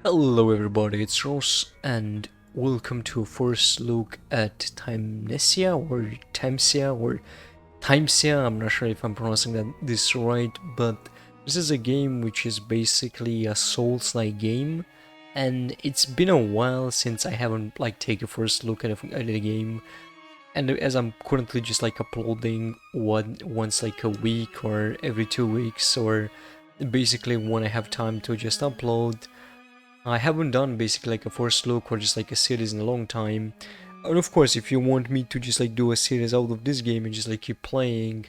Hello everybody, it's Ross and welcome to a first look at Thymesia. I'm not sure if I'm pronouncing this right, but this is a game which is basically a Souls-like game, and it's been a while since I haven't taken a first look at a game. And as I'm currently just uploading once a week or every 2 weeks, or basically when I have time to just upload. I haven't done basically a first look or just a series in a long time. And of course, if you want me to just do a series out of this game and just keep playing,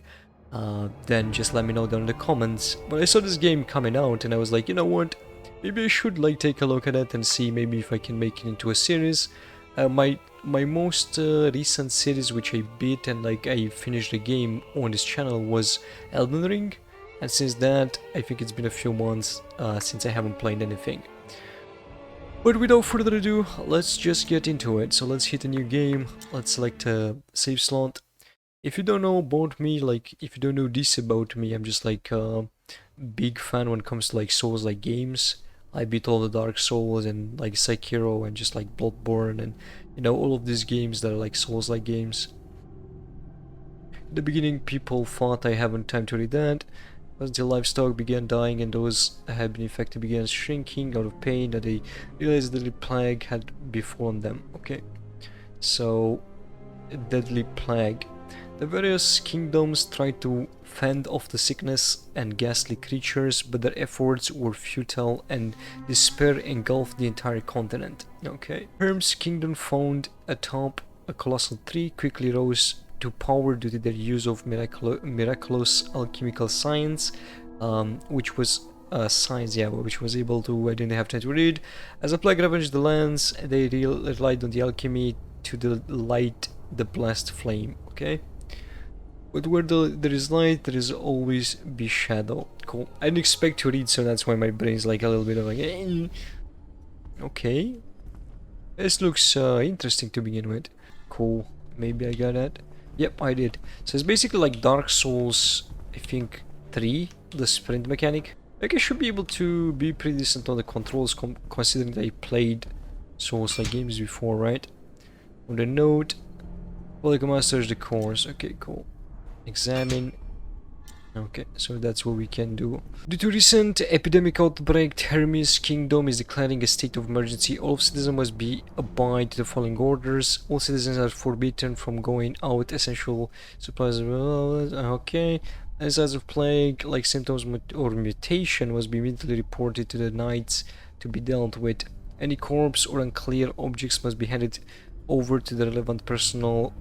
then just let me know down in the comments. But I saw this game coming out and I was like, you know what? Maybe I should take a look at it and see maybe if I can make it into a series. My most recent series which I beat and I finished the game on this channel was Elden Ring. And since that, I think it's been a few months since I haven't played anything. But without further ado, let's just get into it. So let's hit a new game, let's select a save slot. If you don't know about me, if you don't know this about me, I'm just a big fan when it comes to Souls-like games. I beat all the Dark Souls and Sekiro and just Bloodborne and all of these games that are Souls-like games. In the beginning, people thought I haven't time to read that, until livestock began dying and those that had been infected began shrinking out of pain that they realized the deadly plague had befallen them. Okay, so a deadly plague. The various kingdoms tried to fend off the sickness and ghastly creatures, but their efforts were futile and despair engulfed the entire continent. Okay, Herm's kingdom found atop a colossal tree quickly rose to power due to their use of miraculous alchemical science, which was which was able to, I didn't have time to read. As a plague ravaged the lands, they relied on the alchemy to light the blessed flame, okay? But where there is light, there is always be shadow. Cool. I didn't expect to read, so that's why my brain's a little bit of eh. Okay. This looks interesting to begin with. Cool. Maybe I got it. Yep, I did. So it's basically Dark Souls, I think 3, the sprint mechanic. I should be able to be pretty decent on the controls considering that I played Souls-like games before, right? On the note, Polygon Masters the course. Okay, cool. Examine. Okay, so that's what we can do. Due to recent epidemic outbreak, Hermes Kingdom is declaring a state of emergency. All citizens must abide to the following orders. All citizens are forbidden from going out. Essential supplies. Okay. As of plague, symptoms or mutation, must be immediately reported to the knights to be dealt with. Any corpse or unclear objects must be handed over to the relevant personnel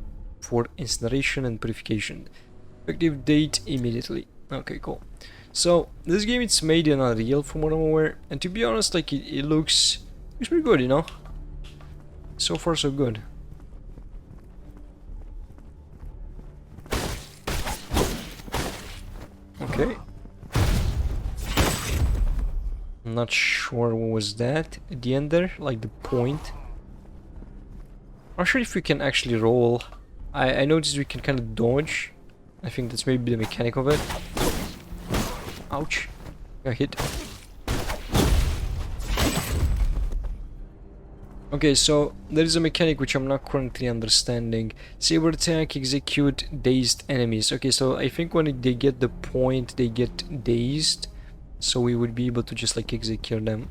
for incineration and purification. Effective date immediately. Okay, cool. So this game, it's made in Unreal from what I'm aware, and to be honest, it looks pretty good, you know. So far so good. Okay. I'm not sure what was that at the end there, the point. I'm not sure if we can actually roll. I noticed we can kind of dodge. I think that's maybe the mechanic of it. Ouch. Got hit. Okay, so there is a mechanic which I'm not currently understanding. Saber attack, execute dazed enemies. Okay, so I think when they get the point, they get dazed. So we would be able to just execute them.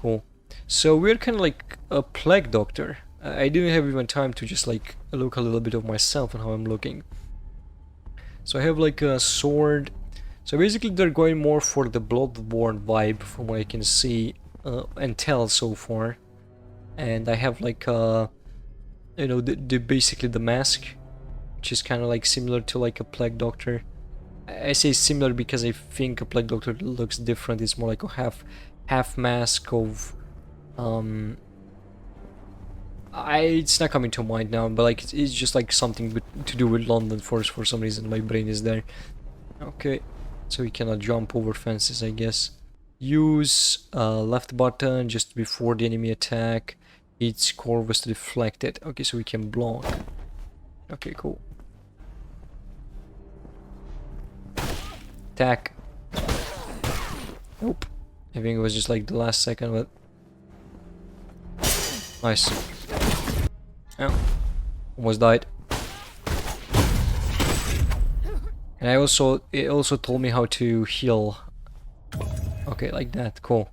Cool. So we're kind of like a plague doctor. I didn't have even time to just look a little bit of myself and how I'm looking. So I have a sword. So basically they're going more for the Bloodborne vibe from what I can see and tell so far. And I have basically the mask, which is kind of similar to a plague doctor. I say similar because I think a plague doctor looks different. It's more a half mask of it's not coming to mind now, but it's just something to do with London for some reason. My brain is there. Okay, so we cannot jump over fences, I guess. Use left button just before the enemy attack. Its core was to deflect it. Okay, so we can block. Okay, cool. Attack. Nope. I think it was just the last second, but Nice. Yeah. Almost died. And it also told me how to heal. Okay, like that. Cool.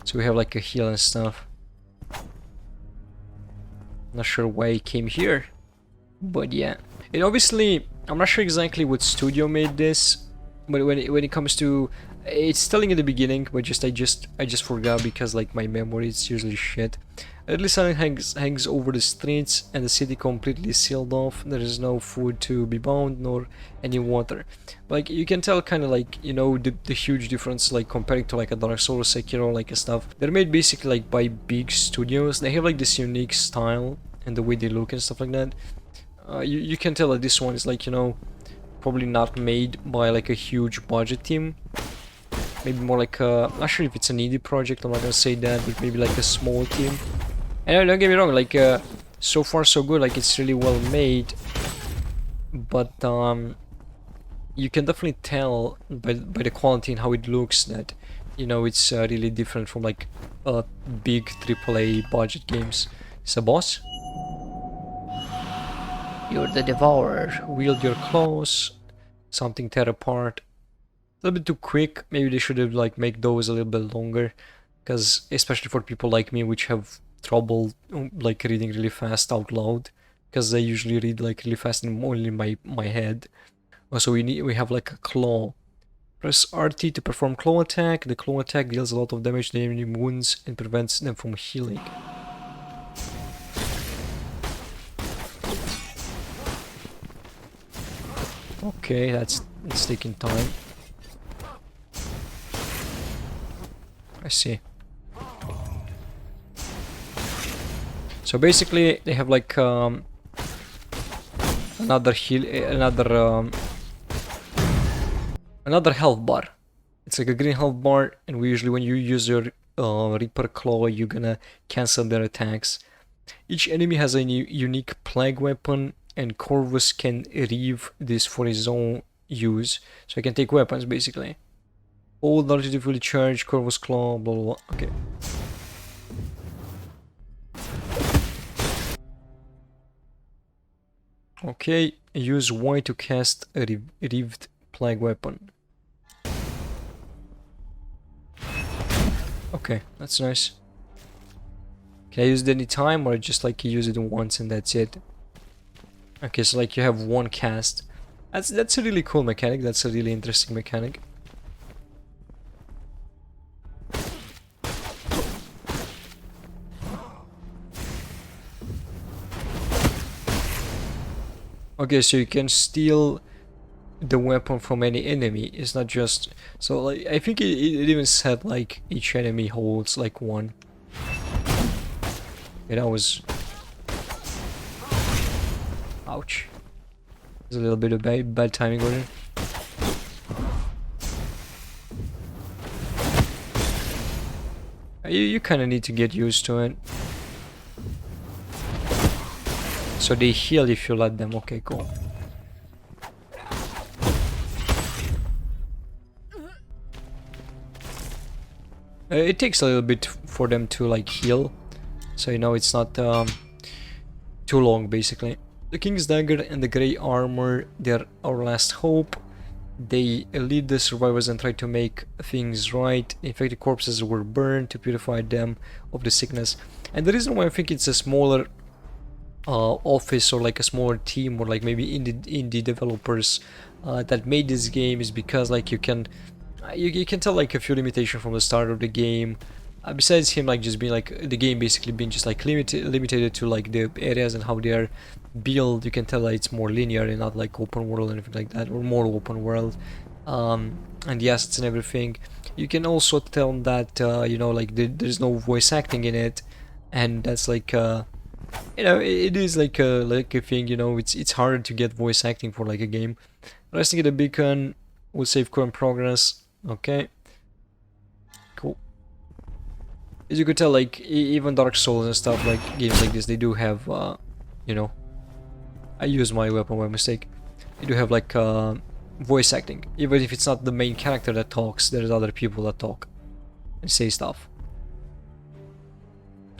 So we have like a heal and stuff. Not sure why it came here, but yeah. It obviously, I'm not sure exactly what studio made this, but when it comes to, it's telling in the beginning, but I just forgot because like my memory is usually shit. Deadly silence hangs over the streets and the city completely sealed off. There is no food to be found nor any water. But, like you can tell kind of like, you know, the huge difference like comparing to like a Dark Souls, Sekiro, like stuff. They're made basically like by big studios. They have like this unique style and the way they look and stuff like that. You can tell that this one is like, you know, probably not made by like a huge budget team. Maybe more like a, I'm not sure if it's an indie project, I'm not gonna say that, but maybe like a small team. And don't get me wrong, like so far so good, like it's really well made, but you can definitely tell by the quality and how it looks that, you know, it's really different from like big AAA budget games. It's a boss. You're the devourer. Wield your claws. Something tear apart. A little bit too quick. Maybe they should have like make those a little bit longer, because especially for people like me which have trouble like reading really fast out loud, because I usually read like really fast and only in my head. Also we have like a claw. Press RT to perform claw attack. The claw attack deals a lot of damage to the enemy wounds and prevents them from healing. Okay, it's taking time. I see. So basically, they have like another heal, another health bar. It's like a green health bar, and we usually, when you use your Reaper Claw, you're gonna cancel their attacks. Each enemy has a unique plague weapon, and Corvus can reave this for his own use. So he can take weapons, basically. All largely fully charged, Corvus Claw, blah blah blah. Okay. Okay, use Y to cast a reaved plague weapon. Okay, that's nice. Can I use it any time or just like use it once and that's it? Okay, so like you have one cast. That's a really cool mechanic. That's a really interesting mechanic. Okay, so you can steal the weapon from any enemy. It's not just, so like I think it even said like each enemy holds like one. Yeah, that was, ouch. There's a little bit of bad timing with it. You kind of need to get used to it. So they heal if you let them. Okay, cool. It takes a little bit for them to like heal, so you know it's not too long basically. The King's Dagger and the Grey Armor, they're our last hope. They lead the survivors and try to make things right. Infected corpses were burned to purify them of the sickness. And the reason why I think it's a smaller office or like a smaller team or like maybe indie developers that made this game is because like you can tell like a few limitations from the start of the game. Besides him like just being like the game basically being just like limited to like the areas and how they are built, you can tell that it's more linear and not like open world or anything like that, or more open world, and the assets and everything. You can also tell that you know, like there's no voice acting in it, and that's like you know, it is like a thing, you know, it's harder to get voice acting for like a game. Resting at a beacon will save current progress. Okay, cool. As you could tell, like even Dark Souls and stuff, like games like this, they do have you know, I used my weapon by mistake. They do have like voice acting, even if it's not the main character that talks. There's other people that talk and say stuff.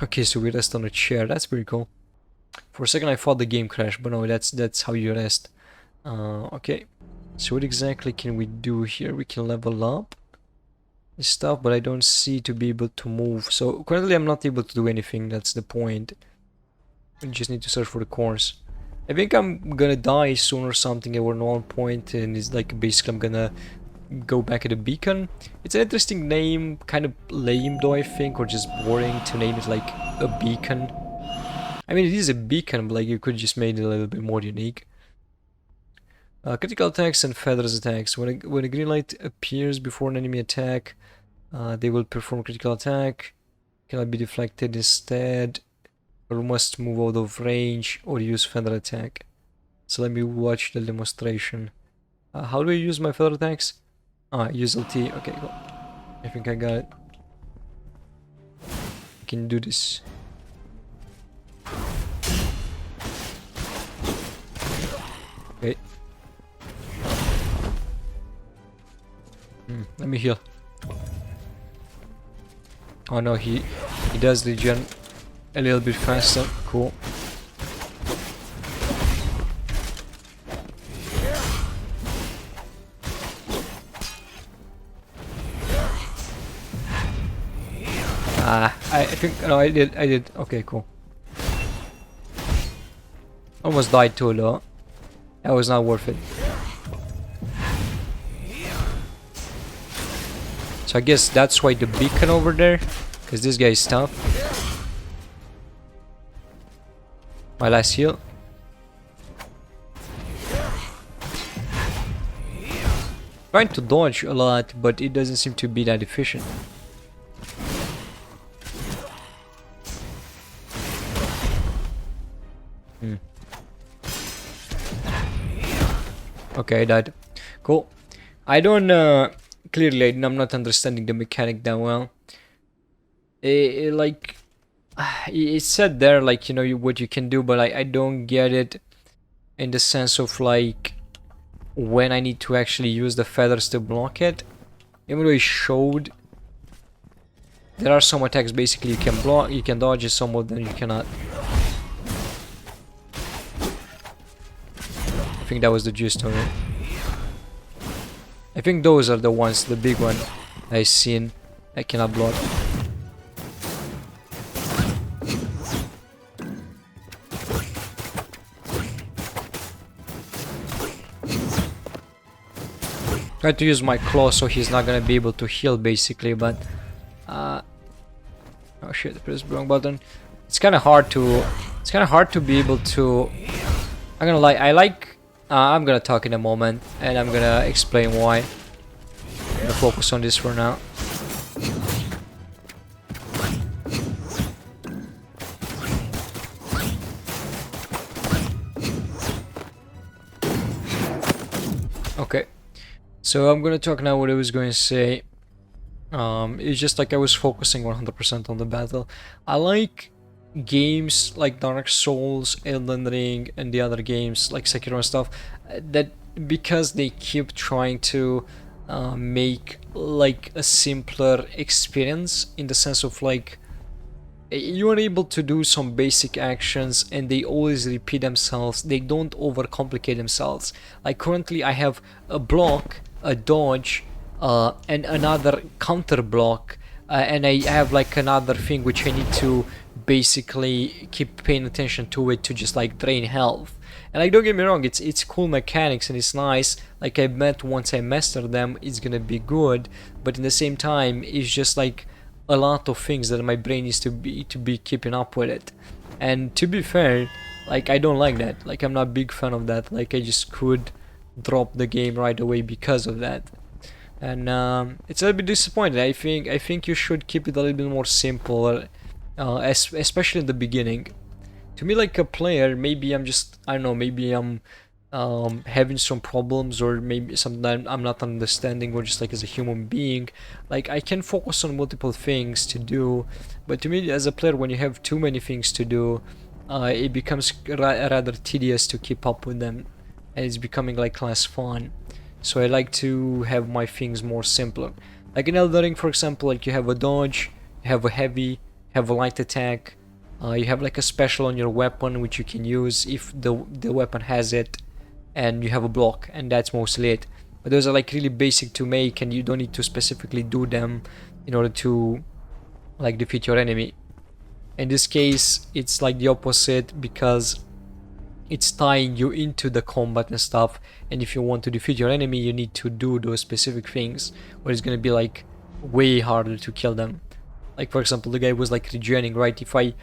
Okay, so we rest on a chair. That's pretty cool. For a second I thought the game crashed, but no, that's how you rest. Okay. So what exactly can we do here? We can level up stuff, but I don't see to be able to move. So currently I'm not able to do anything. That's the point. We just need to search for the course. I think I'm gonna die soon or something at one point, and it's like basically I'm gonna go back at the beacon. It's an interesting name, kind of lame though I think, or just boring to name it like a beacon. I mean, it is a beacon, but like you could just make it a little bit more unique. Critical attacks and feathers attacks. When a green light appears before an enemy attack, they will perform critical attack. Cannot be deflected instead, or must move out of range or use feather attack. So let me watch the demonstration. How do I use my feather attacks? Use LT. Okay, cool. I think I got it. I can do this. Okay. Let me heal. Oh no, he does regen a little bit faster. Cool. I think no, I did. Okay, cool. Almost died too though. That was not worth it. So I guess that's why the beacon over there, because this guy is tough. My last heal. Trying to dodge a lot, but it doesn't seem to be that efficient. Okay, I died. Cool. I don't clearly I'm not understanding the mechanic that well. Like it said there, like, you know, what you can do, but I don't get it in the sense of like when I need to actually use the feathers to block it. Even though it showed there are some attacks basically you can block, you can dodge, and some of them you cannot. I think that was the gist of it. I think those are the ones, the big one I seen I cannot block. Try to use my claw so he's not gonna be able to heal basically, but oh shit, I pressed the wrong button. It's kinda hard to be able to, I'm gonna lie, I'm gonna talk in a moment and I'm gonna explain why. I'm gonna focus on this for now. Okay, so I'm gonna talk now what I was going to say. It's just like I was focusing 100% on the battle. I like games like Dark Souls, Elden Ring, and the other games like Sekiro and stuff, that because they keep trying to make like a simpler experience, in the sense of like you are able to do some basic actions and they always repeat themselves. They don't overcomplicate themselves. Like currently I have a block, a dodge, and another counter block, and I have like another thing which I need to basically keep paying attention to it to just like drain health. And like, don't get me wrong, it's cool mechanics and it's nice. Like I bet once I master them it's gonna be good, but in the same time it's just like a lot of things that my brain needs to be keeping up with it. And to be fair, like I don't like that. Like I'm not a big fan of that. Like I just could drop the game right away because of that. And it's a little bit disappointing. I think you should keep it a little bit more simple, especially in the beginning. To me, like a player, maybe I'm just, I don't know, maybe I'm having some problems, or maybe something I'm not understanding, or just like as a human being, like I can focus on multiple things to do, but to me as a player, when you have too many things to do, it becomes rather tedious to keep up with them, and it's becoming like less fun. So I like to have my things more simpler. Like in Elden Ring, for example, like you have a dodge, you have a heavy, have a light attack, you have like a special on your weapon which you can use if the weapon has it, and you have a block, and that's mostly it. But those are like really basic to make, and you don't need to specifically do them in order to like defeat your enemy. In this case, it's like the opposite, because it's tying you into the combat and stuff, and if you want to defeat your enemy, you need to do those specific things, or it's gonna be like way harder to kill them. Like for example, the guy was like regening, right? If I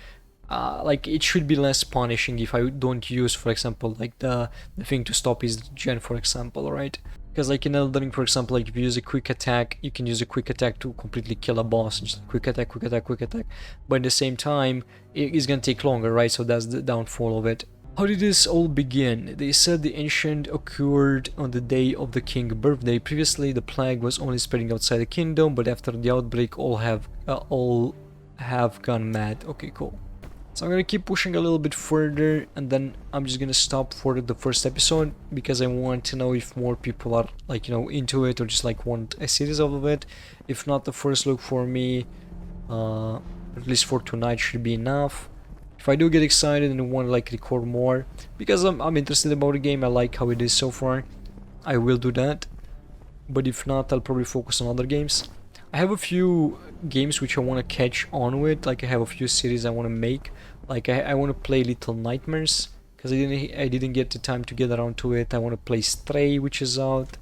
like, it should be less punishing if I don't use, for example, like the thing to stop his gen, for example, right? Because like in Elden Ring, for example, like if you use a quick attack, you can use a quick attack to completely kill a boss. Just quick attack, quick attack, quick attack. But at the same time, it's gonna take longer, right? So that's the downfall of it. How did this all begin? They said the ancient occurred on the day of the king's birthday. Previously, the plague was only spreading outside the kingdom, but after the outbreak, all have gone mad. Okay, cool. So I'm gonna keep pushing a little bit further, and then I'm just gonna stop for the first episode, because I want to know if more people are like, you know, into it, or just like want a series of it. If not, the first look for me, at least for tonight, should be enough. If I do get excited and want to like record more, because I'm interested about the game, I like how it is so far, I will do that. But if not, I'll probably focus on other games. I have a few games which I want to catch on with, like I have a few series I want to make. Like I want to play Little Nightmares, because I didn't get the time to get around to it. I want to play Stray, which is out.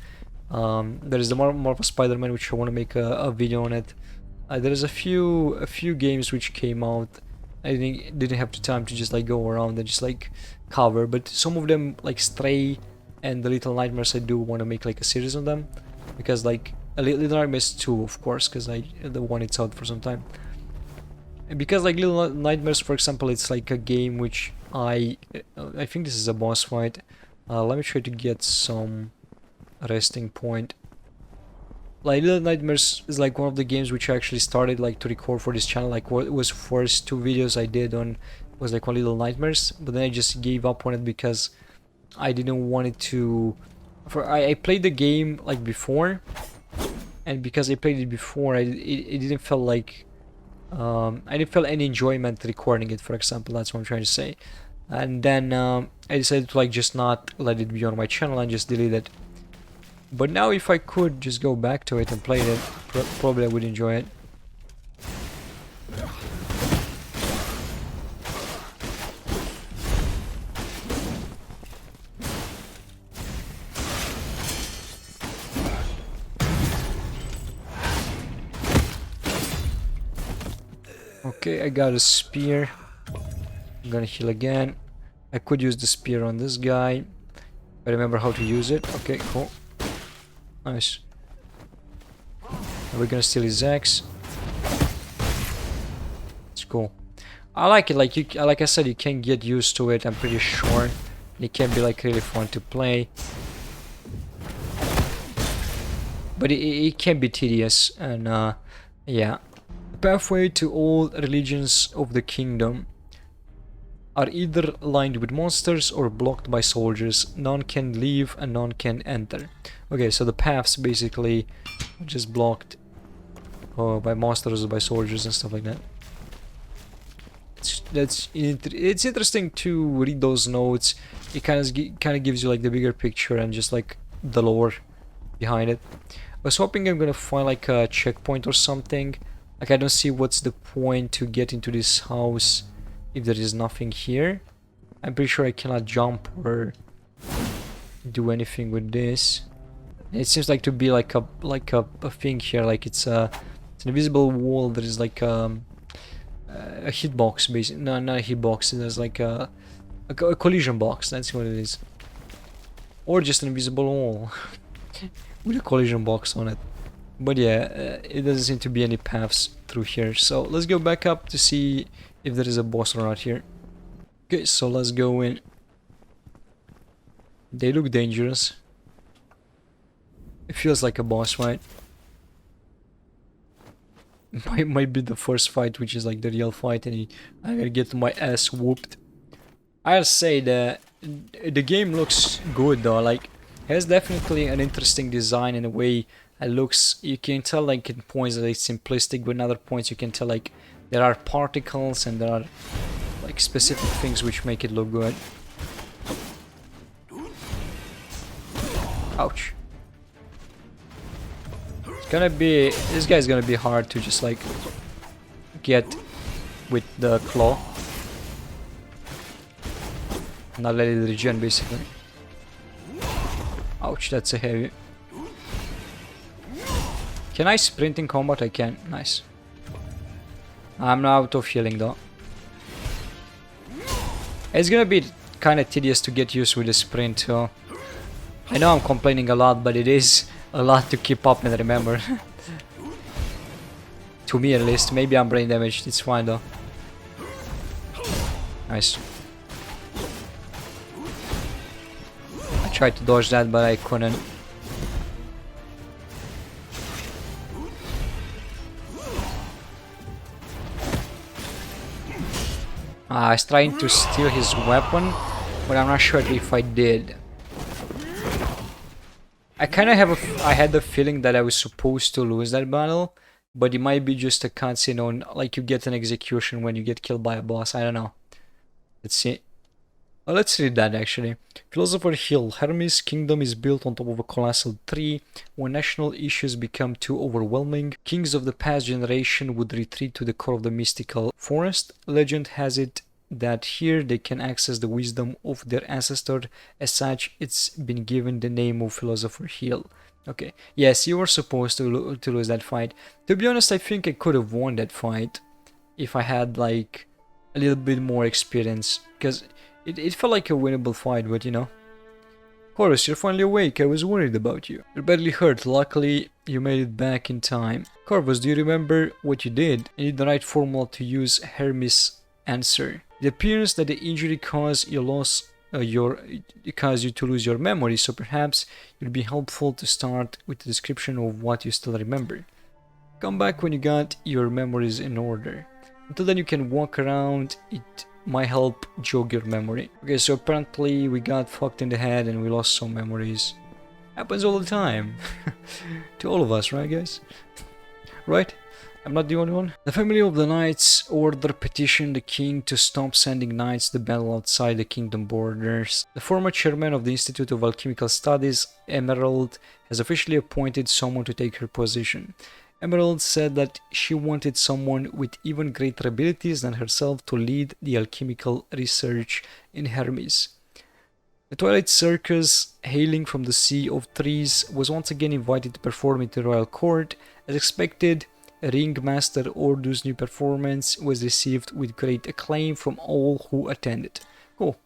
There is the Marvel Spider-Man, which I want to make a video on it. There is a few games which came out. I didn't have the time to just like go around and just like cover, but some of them, like Stray and the Little Nightmares, I do want to make like a series on them, because like Little Nightmares 2, of course, because the one it's out for some time. And because like Little Nightmares, for example, it's like a game which I think this is a boss fight. Let me try to get some resting point. Like Little Nightmares is like one of the games which I actually started like to record for this channel. Like what was first 2 videos I did on was like on Little Nightmares, but then I just gave up on it because I didn't want it to. I played the game like before, and because I played it before, it didn't feel like I didn't feel any enjoyment recording it, for example. That's what I'm trying to say. And then I decided to like just not let it be on my channel and just delete it. But now if I could just go back to it and play it, probably I would enjoy it. Okay, I got a spear. I'm gonna heal again. I could use the spear on this guy. I remember how to use it. Okay, cool. Nice. And we're gonna steal his axe. It's cool. I like it. Like I said, you can get used to it. I'm pretty sure it can be like really fun to play, but it can be tedious. And yeah, the pathway to all religions of the kingdom are either lined with monsters or blocked by soldiers. None can leave and none can enter. Okay, so the paths basically are just blocked by monsters or by soldiers and stuff like that. It's interesting to read those notes. It kind of gives you like the bigger picture and just like the lore behind it. I was hoping I'm gonna find like a checkpoint or something. Like I don't see what's the point to get into this house if there is nothing here. I'm pretty sure I cannot jump or do anything with this. It seems like to be like a thing here, like it's an invisible wall. There is like a hitbox, basically. No, not a hitbox. There's like a collision box. That's what it is, or just an invisible wall with a collision box on it. But yeah, it doesn't seem to be any paths through here. So let's go back up to see if there is a boss or not here. Okay, so let's go in. They look dangerous. It feels like a boss fight. Might be the first fight, which is like the real fight, and I'm gonna get my ass whooped. I'll say that the game looks good though. Like, it has definitely an interesting design in a way, It looks, you can tell like in points that it's simplistic, but in other points you can tell like there are particles and there are like specific things which make it look good. Ouch. It's gonna be, this guy's gonna be hard to just like get with the claw. Not let it regen basically. Ouch, that's a heavy. Can I sprint in combat? I can. Nice. I'm now out of healing though. It's gonna be kind of tedious to get used with the sprint, so I know I'm complaining a lot, but it is a lot to keep up and remember. To me at least. Maybe I'm brain damaged, it's fine though. Nice. I tried to dodge that, but I couldn't. I was trying to steal his weapon, but I'm not sure if I did. I kind of I had the feeling that I was supposed to lose that battle, but it might be just a cutscene on, like you get an execution when you get killed by a boss, I don't know. Let's see. Well, let's read that actually. Philosopher Hill. Hermes' kingdom is built on top of a colossal tree. When national issues become too overwhelming, kings of the past generation would retreat to the core of the mystical forest. Legend has it that here they can access the wisdom of their ancestor. As such, it's been given the name of Philosopher Hill. Okay, yes, you were supposed to lose that fight. To be honest, I think I could have won that fight if I had like a little bit more experience, because it felt like a winnable fight, but you know. Horus, you're finally awake. I was worried about you. You're badly hurt. Luckily, you made it back in time. Corvus, do you remember what you did? You need the right formula to use Hermes' answer. It appears that the injury caused you to lose your memory, so perhaps it would be helpful to start with a description of what you still remember. Come back when you got your memories in order. Until then you can walk around, it might help jog your memory. Okay, so apparently we got fucked in the head and we lost some memories. Happens all the time. To all of us, right guys? Right? I'm not the only one. The family of the knights order petitioned the king to stop sending knights to battle outside the kingdom borders. The former chairman of the Institute of Alchemical Studies, Emerald, has officially appointed someone to take her position. Emerald said that she wanted someone with even greater abilities than herself to lead the alchemical research in Hermes. The Twilight Circus, hailing from the Sea of Trees, was once again invited to perform in the royal court. As expected, Ringmaster Ordu's new performance was received with great acclaim from all who attended. Cool.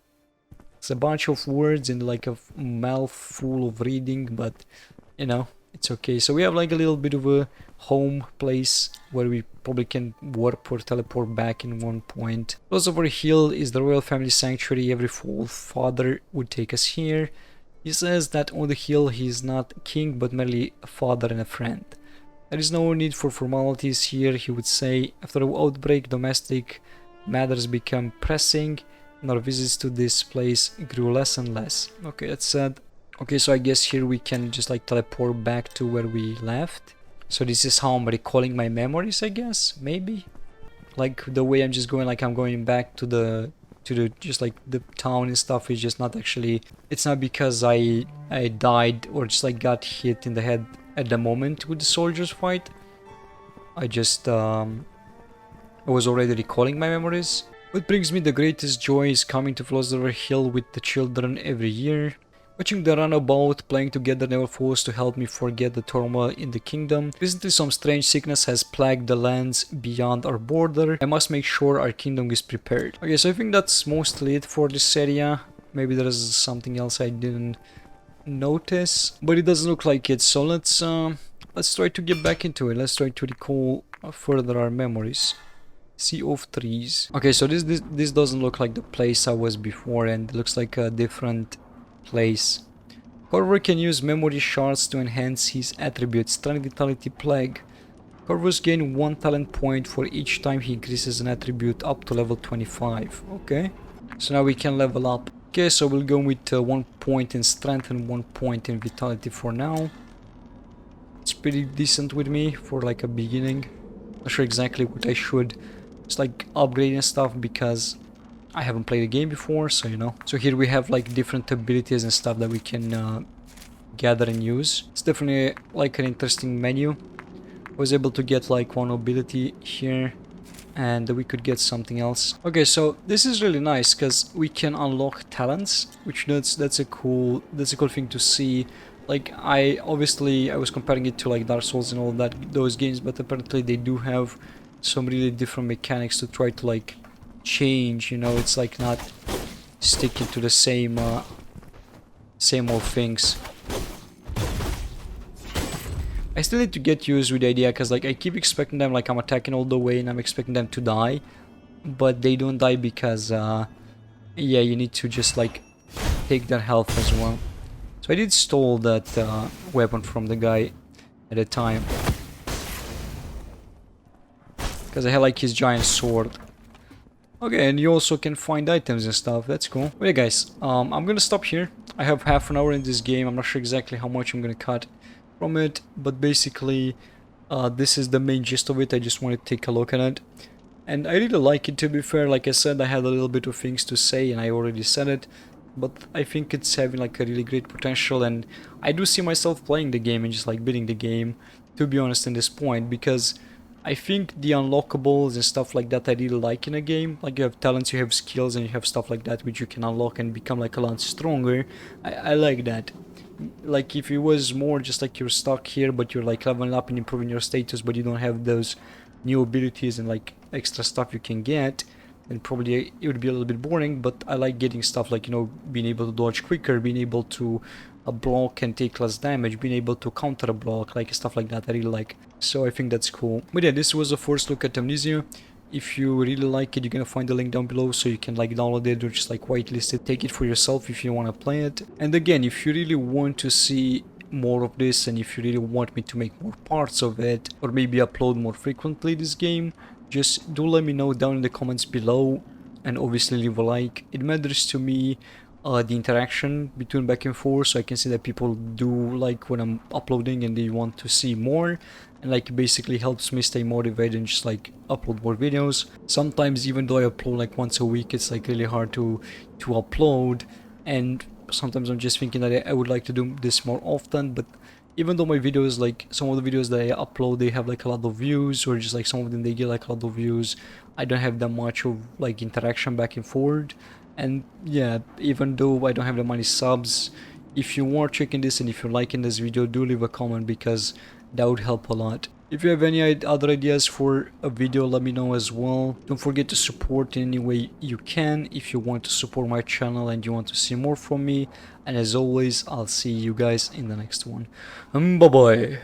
It's a bunch of words and like a mouthful of reading, but you know, it's okay. So we have like a little bit of a home place where we probably can warp or teleport back in one point. Philosopher Hill is the royal family sanctuary. Every father would take us here. He says that on the hill he is not king but merely a father and a friend. There is no need for formalities here, he would say. After the outbreak, domestic matters became pressing, and our visits to this place grew less and less. Okay, that's sad. Okay, so I guess here we can just like teleport back to where we left. So this is how I'm recalling my memories, I guess, maybe? Like the way I'm just going, like I'm going back to the just like the town and stuff is just not actually, it's not because I died or just like got hit in the head at the moment with the soldiers fight. I just I was already recalling my memories. What brings me the greatest joy is coming to Philosopher Hill with the children every year. Watching the runabout playing together never fails to help me forget the turmoil in the kingdom. Recently some strange sickness has plagued the lands beyond our border. I must make sure our kingdom is prepared. Okay, so I think that's mostly it for this area. Maybe there is something else I didn't notice, but it doesn't look like it. So let's try to get back into it. Let's try to recall further our memories. Sea of Trees. Okay, so this doesn't look like the place I was before, and it looks like a different place. Corvus can use memory shards to enhance his attributes. Strength, Vitality, Plague. Corvus gain 1 talent point for each time he increases an attribute up to level 25. Okay, so now we can level up. Okay, so we'll go with 1 point in strength and 1 point in vitality for now. It's pretty decent with me for like a beginning. Not sure exactly what I should just like upgrade and stuff because I haven't played the game before, so you know. So here we have like different abilities and stuff that we can gather and use. It's definitely like an interesting menu. I was able to get like one ability here, and we could get something else. Okay, so this is really nice because we can unlock talents, which that's a cool thing to see. Like I was comparing it to like Dark Souls and all that those games, but apparently they do have some really different mechanics to try to like change. You know, it's like not sticking to the same old things. I still need to get used with the idea because like I keep expecting them, like I'm attacking all the way and I'm expecting them to die, but they don't die because yeah, you need to just like take their health as well. So I did stole that weapon from the guy at the time because I had like his giant sword. Okay, and you also can find items and stuff. That's cool. But yeah, guys, I'm gonna stop here. I have half an hour in this game. I'm not sure exactly how much I'm gonna cut from it, but basically this is the main gist of it. I just want to take a look at it, and I really like it, to be fair. Like I said, I had a little bit of things to say and I already said it, but I think it's having like a really great potential, and I do see myself playing the game and just like beating the game, to be honest, in this point, because I think the unlockables and stuff like that I really like in a game. Like you have talents, you have skills, and you have stuff like that which you can unlock and become like a lot stronger. I like that. Like if it was more just like you're stuck here but you're like leveling up and improving your status, but you don't have those new abilities and like extra stuff you can get, then probably it would be a little bit boring. But I like getting stuff like, you know, being able to dodge quicker, being able to block and take less damage, being able to counter a block, like stuff like that I really like. So I think that's cool. But yeah, this was a first look at Thymesia. If you really like it, you're gonna find the link down below so you can like download it or just like whitelist it, take it for yourself if you want to play it. And again, if you really want to see more of this and if you really want me to make more parts of it or maybe upload more frequently this game, just do let me know down in the comments below, and obviously leave a like. It matters to me, the interaction between back and forth, so I can see that people do like when I'm uploading and they want to see more, and like basically helps me stay motivated and just like upload more videos. Sometimes even though I upload like once a week, it's like really hard to upload, and sometimes I'm just thinking that I would like to do this more often. But even though my videos, like some of the videos that I upload, they have like a lot of views, or just like some of them they get like a lot of views, I don't have that much of like interaction back and forth. And yeah, even though I don't have that many subs, if you are checking this and if you're liking this video, do leave a comment because that would help a lot. If you have any other ideas for a video, let me know as well. Don't forget to support in any way you can if you want to support my channel and you want to see more from me. And as always, I'll see you guys in the next one. Bye bye.